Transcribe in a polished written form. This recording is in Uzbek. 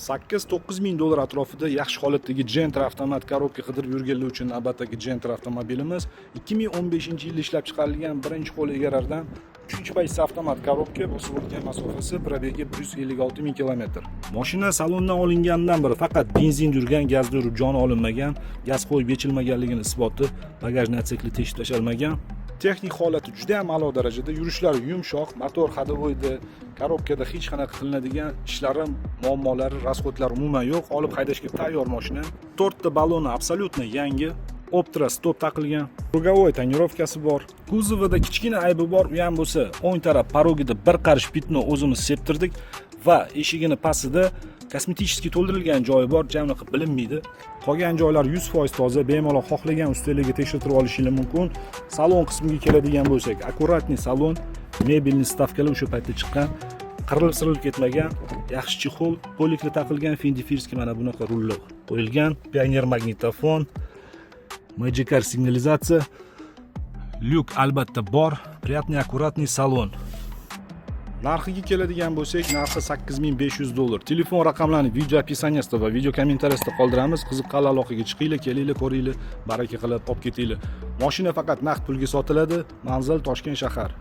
8-9 ming dollar atrofida yaxshi holatdagi Gentra avtomat korobka qidirib yurganlar uchun navbatdagi Gentra avtomobilimiz 2015-yilda ishlab chiqarilgan birinchi qo'l egarlardan 3-paysa avtomat korobka, bosib o'tgan masofasi probegi 156 ming kilometr. Mashina salondan olingandan beri faqat benzin yurgan, gazda yurib joni olinmagan, gaz qo'yib yechilmaganligini isboti, bagajni atsekli teshib tashalmagan. Texnik holati juda ham a'lo darajada, yurishlari yumshoq, motor hadovoyda, korobkada hech qanaqa qilinadigan ishlari, muammolari, rasxodlari umuman yo'q. Olib haydashga tayyor mashina. 4 ta baloni absolyutno yangi. Optra stop taqilgan. Krugovoy tonirovkasi bor. Kuzovida kichkina aybi bor, u ham bo'lsa, o'ng taraf parogida bir qarish pitno o'zimiz septirdik va eshigini pastida kosmetik to'ldirilgan joyi bor, jamli qilib bilinmaydi. Qolgan joylar 100% toza, bemalol xohlagan ustalarga tekshirtirib olishingiz mumkin. Salon qismiga keladigan bo'lsak, akkuratniy salon, mebelni stavkalar o'sha paytda chiqqan, qirilib ketmagan, yaxshi chexol, polikli taqilgan, Fendifirski mana bunaqa rullar qo'yilgan, Pioneer magnitofon, Magicar signalizatsiya, lyuk albatta bor, приятный akkuratniy salon. Narxiga keladigan bo'lsak, narxi 8500 dollar. Telefon raqamlarini video opisaniyasida va video kommentariyasida qoldiramiz. Qiziqqan aloqaga chiqinglar, kelinglar, ko'ringlar, baraka qilib olib ketinglar. Mashina faqat naqd pulga sotiladi. Manzil Toshkent shahar.